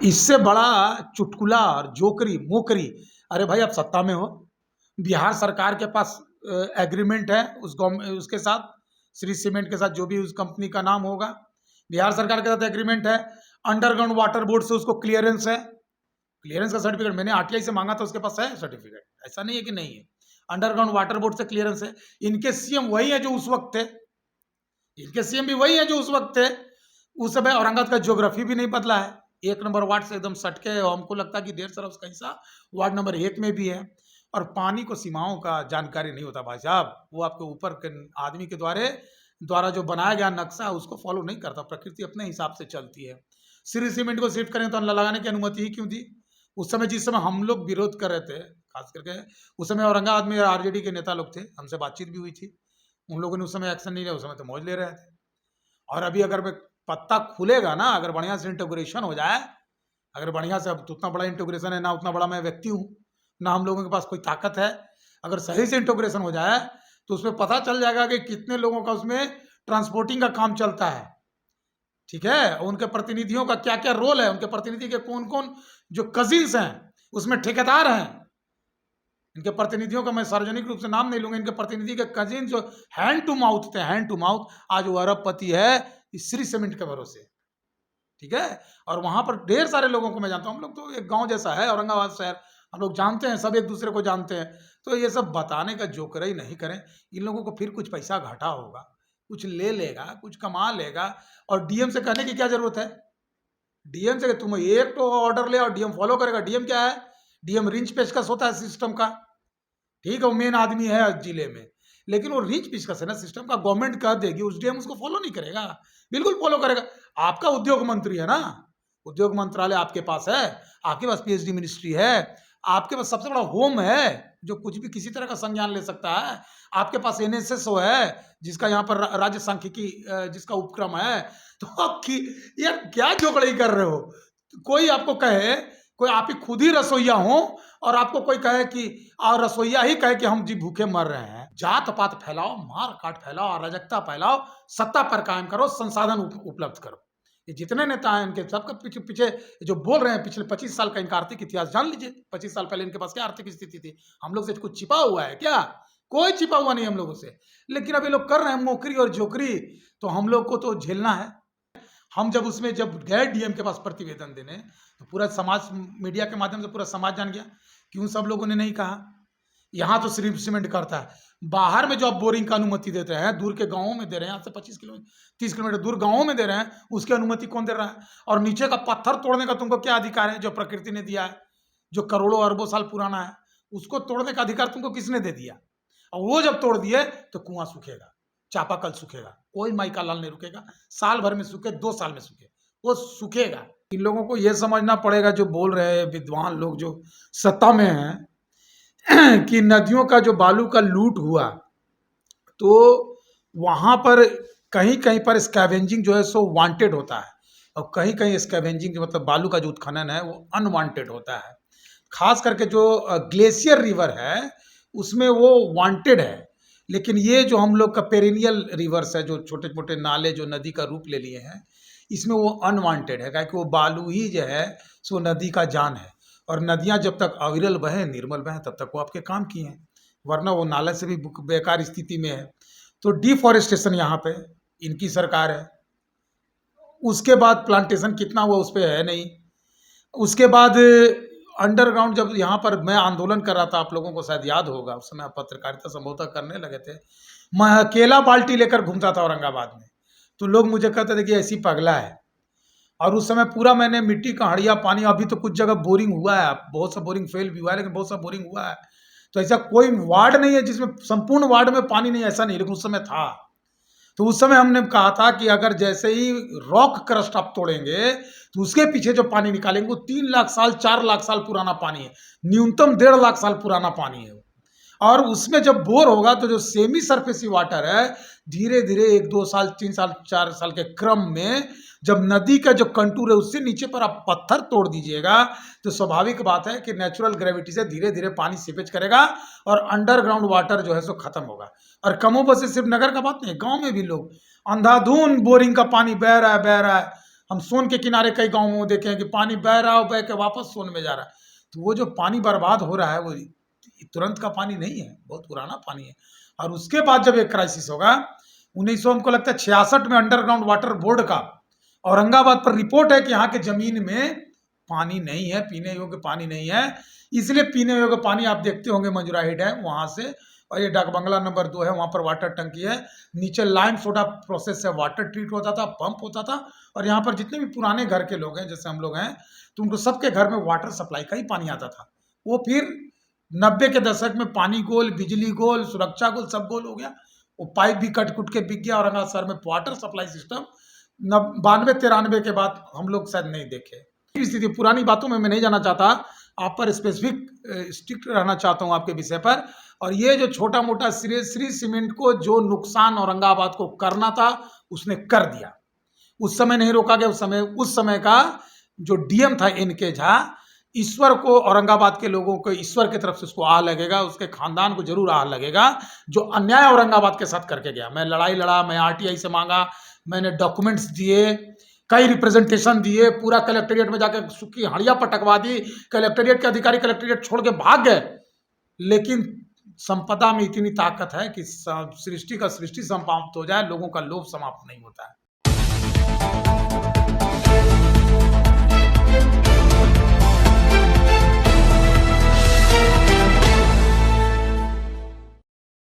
इससे बड़ा चुटकुला और जोकरी मोकरी। अरे भाई, आप सत्ता में हो, बिहार सरकार के पास एग्रीमेंट है उसके साथ, श्री सीमेंट के साथ, जो भी उस कंपनी का नाम होगा, बिहार सरकार के साथ एग्रीमेंट है। अंडरग्राउंड वाटर बोर्ड से उसको क्लियरेंस है, क्लियरेंस का सर्टिफिकेट मैंने आरटीआई से मांगा था, उसके पास है सर्टिफिकेट, ऐसा नहीं है कि नहीं है। अंडरग्राउंड वाटर बोर्ड से क्लियरेंस है। इनके सीएम वही है जो उस वक्त थे, इनके सीएम भी वही है जो उस वक्त थे। उस समय औरंगाबाद का ज्योग्राफी भी नहीं बदला है, 1 नंबर वार्ड से एकदम सटके, हमको लगता है कि 1.5 उसका हिस्सा वार्ड नंबर 1 में भी है। और पानी को सीमाओं का जानकारी नहीं होता भाई साहब, वो आपके ऊपर के आदमी के द्वारा जो बनाया गया नक्शा उसको फॉलो नहीं करता, प्रकृति अपने हिसाब से चलती है। श्री सीमेंट को शिफ्ट करें तो लगाने की अनुमति ही क्यों दी? उस समय जिस समय हम लोग विरोध कर रहे थे, खास करके उस समय औरंगाबाद में आरजेडी के नेता लोग थे, हमसे बातचीत भी हुई थी, उन लोगों ने उस समय एक्शन नहीं लिया, उस समय तो मौज ले रहे थे। और अभी अगर पत्ता खुलेगा ना, अगर बढ़िया से इंटीग्रेशन हो जाए, अगर बढ़िया से, अब तो उतना बड़ा इंटीग्रेशन है ना, उतना बड़ा मैं व्यक्ति हूँ ना, हम लोगों के पास कोई ताकत है, अगर सही से इंटीग्रेशन हो जाए तो उसमें पता चल जाएगा कि कितने लोगों का उसमें ट्रांसपोर्टिंग का काम चलता है, ठीक है, उनके प्रतिनिधियों का क्या क्या रोल है, उनके प्रतिनिधि के कौन कौन जो कजिन्स हैं उसमें ठेकेदार हैं, इनके प्रतिनिधियों का मैं सार्वजनिक रूप से नाम नहीं लूंगा, इनके प्रतिनिधि के कजिन जो हैंड टू माउथ थे, हैंड टू माउथ, आज वो अरबपति है इस श्री सीमेंट के भरोसे, ठीक है। और वहां पर ढेर सारे लोगों को मैं जानता हूँ, हम लोग तो एक गांव जैसा है औरंगाबाद शहर, हम लोग जानते हैं, सब एक दूसरे को जानते हैं। तो ये सब बताने का जोकराई नहीं करें, इन लोगों को फिर कुछ पैसा घाटा होगा, कुछ ले लेगा, कुछ कमा लेगा, और डीएम से कहने की क्या जरूरत है? डीएम से तुम एक तो ऑर्डर ले और डीएम फॉलो करेगा। डीएम क्या है? डीएम रिंच पेचकस होता है सिस्टम का, ठीक है, वो मेन आदमी है जिले में, लेकिन वो रिंच पेचकस है ना सिस्टम का, गवर्नमेंट कह देगी, उस डीएम उसको फॉलो नहीं करेगा, बिल्कुल फॉलो करेगा। आपका उद्योग मंत्री है ना, उद्योग मंत्रालय आपके पास है, आपके पास पीएचडी मिनिस्ट्री है, आपके पास सबसे बड़ा होम है जो कुछ भी किसी तरह का संज्ञान ले सकता है, आपके पास एनएसएसओ है जिसका यहाँ पर राज्य सांख्यिकी जिसका उपक्रम है। तो आपकी यार क्या जोकड़ई कर रहे हो? कोई आपको कहे, कोई आप ही खुद ही रसोईया हो और आपको कोई कहे कि, और रसोईया ही कहे कि हम जी भूखे मर रहे हैं, जात पात फैलाओ, मार काट फैलाओ, अराजकता फैलाओ, सत्ता पर कायम करो, संसाधन उपलब्ध करो। ये जितने नेता हैं इनके सबके पीछे पीछे जो बोल रहे हैं, पिछले 25 साल का इनका आर्थिक इतिहास जान लीजिए। 25 साल पहले इनके पास क्या आर्थिक स्थिति थी? हम लोग से कुछ छिपा हुआ है क्या? कोई छिपा हुआ नहीं हम लोगों से, लेकिन अभी लोग कर रहे हैं मोकरी और जोकरी, तो हम लोग को तो झेलना है। हम जब गए डीएम के पास प्रतिवेदन देने, तो पूरा समाज, मीडिया के माध्यम से पूरा समाज जान गया, क्यों सब लोगों ने नहीं कहा। यहाँ तो श्री सीमेंट करता है, बाहर में जो आप बोरिंग का अनुमति देते हैं, दूर के गांवों में दे रहे हैं, आपसे 25 किलोमीटर 30 किलोमीटर दूर गांवों में दे रहे हैं, उसकी अनुमति कौन दे रहा है? और नीचे का पत्थर तोड़ने का तुमको क्या अधिकार है, जो प्रकृति ने दिया है, जो करोड़ों अरबों साल पुराना है, उसको तोड़ने का अधिकार तुमको किसने दे दिया? और वो जब तोड़ दिए तो कुआं सूखेगा, चापाकल सूखेगा, कोई माइका लाल नहीं रुकेगा, साल भर में सूखे, 2 साल में सूखे, वो सूखेगा। इन लोगों को ये समझना पड़ेगा, जो बोल रहे हैं विद्वान लोग जो सत्ता में हैं, कि नदियों का जो बालू का लूट हुआ, तो वहां पर कहीं कहीं पर स्कैवेंजिंग जो है सो वांटेड होता है, और कहीं कहीं स्कैवेंजिंग मतलब बालू का जो उत्खनन है वो अनवांटेड होता है। खास करके जो ग्लेशियर रिवर है उसमें वो वांटेड है, लेकिन ये जो हम लोग का पेरिनियल रिवर्स है, जो छोटे छोटे नाले जो नदी का रूप ले लिए हैं, इसमें वो अनवांटेड है, क्योंकि वो बालू ही जो है सो नदी का जान है। और नदियां जब तक अविरल बहे, निर्मल बहे, तब तक वो आपके काम की हैं, वरना वो नाले से भी बेकार स्थिति में है। तो डिफॉरेस्टेशन यहाँ पे इनकी सरकार है। उसके बाद प्लांटेशन कितना हुआ उस पर है नहीं। उसके बाद अंडरग्राउंड, जब यहाँ पर मैं आंदोलन कर रहा था, आप लोगों को शायद याद होगा, उस समय आप पत्रकारिता संभवतः करने लगे थे, मैं अकेला बाल्टी लेकर घूमता था औरंगाबाद में, तो लोग मुझे कहते थे कि ऐसी पगला है। और उस समय पूरा मैंने मिट्टी का हड़िया पानी, अभी तो कुछ जगह बोरिंग हुआ है, बहुत सा बोरिंग फेल भी हुआ है, लेकिन बहुत सा बोरिंग हुआ है, तो ऐसा कोई वार्ड नहीं है जिसमें संपूर्ण वार्ड में पानी नहीं, ऐसा नहीं, लेकिन उस समय था। तो उस समय हमने कहा था कि अगर जैसे ही रॉक क्रस्ट आप तोड़ेंगे तो उसके पीछे जो पानी निकालेंगे वो 3 लाख साल 4 लाख साल पुराना पानी है, न्यूनतम 1.5 लाख साल पुराना पानी है। और उसमें जब बोर होगा तो जो सेमी सरफेसी वाटर है, धीरे धीरे 1-2 साल 3 साल 4 साल के क्रम में, जब नदी का जो कंटूर है उससे नीचे पर आप पत्थर तोड़ दीजिएगा, तो स्वाभाविक बात है कि नेचुरल ग्रेविटी से धीरे धीरे पानी सीपेज करेगा और अंडरग्राउंड वाटर जो है सो खत्म होगा। और कमोबश से सिर्फ नगर का बात नहीं, गांव में भी लोग अंधाधुन बोरिंग का पानी बह रहा है, हम सोन के किनारे कई गाँव में देखे हैं कि पानी बह रहा हो, बह के वापस सोन में जा रहा है। तो वो जो पानी बर्बाद हो रहा है वो तुरंत का पानी नहीं है, बहुत पुराना पानी है। और उसके बाद जब एक क्राइसिस होगा 1900 हमको लगता है 66 में अंडरग्राउंड वाटर बोर्ड का औरंगाबाद पर रिपोर्ट है कि यहाँ के जमीन में पानी नहीं है, पीने योग्य पानी नहीं है। इसलिए पीने योग्य पानी आप देखते होंगे मंजूराही डैम वहां से, और ये डाक बंगला नंबर 2 है, वहां पर वाटर टंकी है, नीचे लाइम सोडा प्रोसेस से वाटर ट्रीट होता था, पंप होता था। और यहाँ पर जितने भी पुराने घर के लोग हैं, जैसे हम लोग हैं, तो उनको सबके घर में वाटर सप्लाई का ही पानी आता था। वो फिर 90 के दशक में पानी गोल, बिजली गोल, सुरक्षा गोल, सब गोल हो गया। वो पाइप भी कट कुट के बिक गया। औरंगाबाद शहर में वाटर सप्लाई सिस्टम 92-93 के बाद हम लोग शायद नहीं देखे स्थिति। पुरानी बातों में मैं नहीं जाना चाहता, आप पर स्पेसिफिक स्ट्रिक्ट रहना चाहता हूँ आपके विषय पर। और ये जो छोटा मोटा श्री सीमेंट को जो नुकसान औरंगाबाद को करना था उसने कर दिया। उस समय नहीं रोका गया। उस समय का जो डीएम था एनके झा, ईश्वर को, औरंगाबाद के लोगों को ईश्वर की तरफ से उसको आह लगेगा, उसके खानदान को जरूर आह लगेगा जो अन्याय औरंगाबाद के साथ करके गया। मैं लड़ाई लड़ा, मैं आरटीआई से मांगा, मैंने डॉक्यूमेंट्स दिए, कई रिप्रेजेंटेशन दिए, पूरा कलेक्टेरिएट में जाकर सुखी हड़िया पटकवा दी। कलेक्टेरिएट के अधिकारी कलेक्टेरिएट छोड़ के भाग गए। लेकिन संपदा में इतनी ताकत है कि सृष्टि का सृष्टि समाप्त हो जाए, लोगों का लोभ समाप्त नहीं होता है।